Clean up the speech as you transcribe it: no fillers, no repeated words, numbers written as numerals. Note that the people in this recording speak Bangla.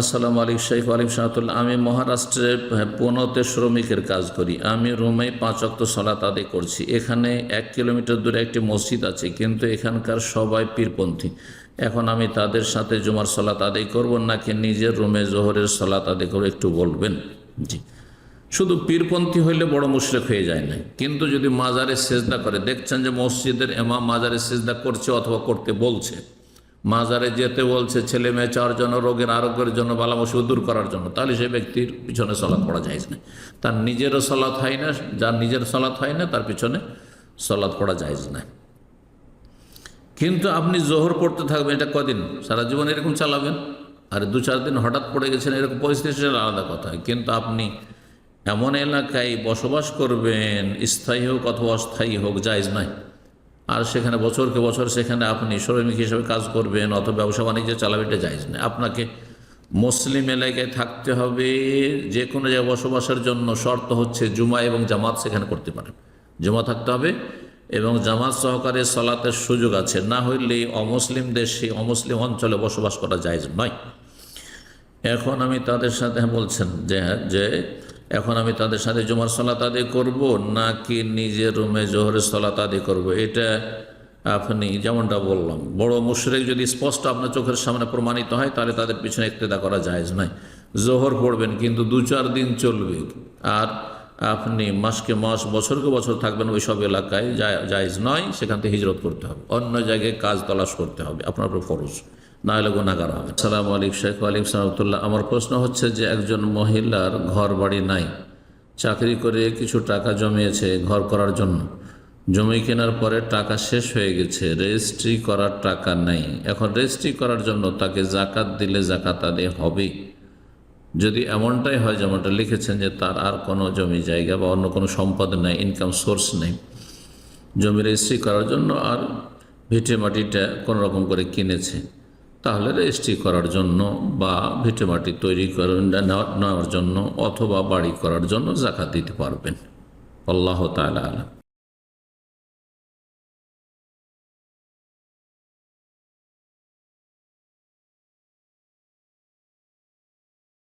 আসসালামু আলাইকুম শেখ আলিম সাহাতুল্লাহ। আমি মহারাষ্ট্রে পুনেতে শ্রমিকের কাজ করি। আমি রুমে 5 ওয়াক্ত সালাত আদায় করছি। এখানে 1 কিলোমিটার দূরে একটি মসজিদ আছে, কিন্তু এখানকার সবাই পীরপন্থী। এখন আমি তাদের সাথে জুমার সালাত আদায় করব নাকি নিজের রুমে জোহরের সালাত আদায় করব, একটু বলবেন। জি, শুধু পীরপন্থী হইলে বড় মুশরিক হয়ে যায় না, কিন্তু যদি মাজারে সেজদা করে, দেখছেন যে মসজিদের ইমাম মাজারে সেজদা করছে অথবা করতে বলছে, মাজারে যেতে বলছে ছেলে মেয়ে 4 জন রোগের আরোগ্যের জন্য, বালা মুসিবত দূর করার জন্য, তাহলে সেই ব্যক্তির পিছনে সালাত পড়া যায় না। তার নিজেরও সালাত হয় না, যার নিজের সালাত হয় না তার পিছনে সালাত পড়া যায় না। কিন্তু আপনি জোহর পড়তে থাকবেন, এটা কদিন? সারা জীবন এরকম চালাবেন? আর 2-4 দিন হঠাৎ পড়ে গেছেন, এরকম পরিস্থিতি, সেটা আলাদা কথা। কিন্তু আপনি এমন এলাকায় বসবাস করবেন, স্থায়ী হোক অথবা অস্থায়ী হোক, জায়েজ নাই। আর সেখানে বছরকে বছর সেখানে আপনি শ্রমিক হিসেবে কাজ করবেন অথবা ব্যবসা বাণিজ্য চালাবেন, এটা জায়েজ নাই। আপনাকে মুসলিম এলাকায় থাকতে হবে। যে কোনো জায়গায় বসবাসের জন্য শর্ত হচ্ছে জুমা এবং জামাত সেখানে করতে পারেন। জুমা থাকতে হবে এবং জামাত সহকারে সালাতের সুযোগ আছে, না হইলে অমুসলিম দেশে, অমুসলিম অঞ্চলে বসবাস করা জায়েজ নয়। এখন আমি তাদের সাথে বলছেন যে এখন আমি তাদের সাথে জুমার সালাত আদায় করব নাকি নিজের রুমে জোহরের সালাত আদায় করব, এটা আপনি যেমনটা বললাম, বড় মুশরিক যদি স্পষ্ট আপনার চোখের সামনে প্রমাণিত হয়, তাহলে তাদের পিছনে ইক্তেদা করা জায়েজ নয়। জোহর পড়বেন, কিন্তু 2-4 দিন চলবে, আর আপনি মাসকে মাস, বছরকে বছর থাকবেন ওই সব এলাকায়, জায়েজ নয়। সেখান থেকে হিজরত করতে হবে, অন্য জায়গায় কাজ তলাশ করতে হবে, আপনার উপর ফরজ, না হলে গুনাহগার হবে। আসসালামু আলাইকুম শেখ আলিম সালামতুল্লাহ। আমার প্রশ্ন হচ্ছে যে একজন মহিলার ঘর বাড়ি নাই, চাকরি করে কিছু টাকা জমিয়েছে ঘর করার জন্য, জমি কেনার পরে টাকা শেষ হয়ে গেছে, রেজিস্ট্রি করার টাকা নেই। এখন রেজিস্ট্রি করার জন্য তাকে জাকাত দিলে জাকাত আদায় হবে? যদি এমনটাই হয় যেমনটা লিখেছেন যে তার আর কোনো জমি জায়গা বা অন্য কোনো সম্পদ নেই, ইনকাম সোর্স নেই, জমি রেজিস্ট্রি করার জন্য আর ভিটে মাটিটা কোনো রকম করে কিনেছে, তাহলে রেজিস্ট্রি করার জন্য বা ভিটে মাটি তৈরি করে নেওয়ার জন্য অথবা বাড়ি করার জন্য জাকাত দিতে পারবেন। আল্লাহ তাআলা আলাম।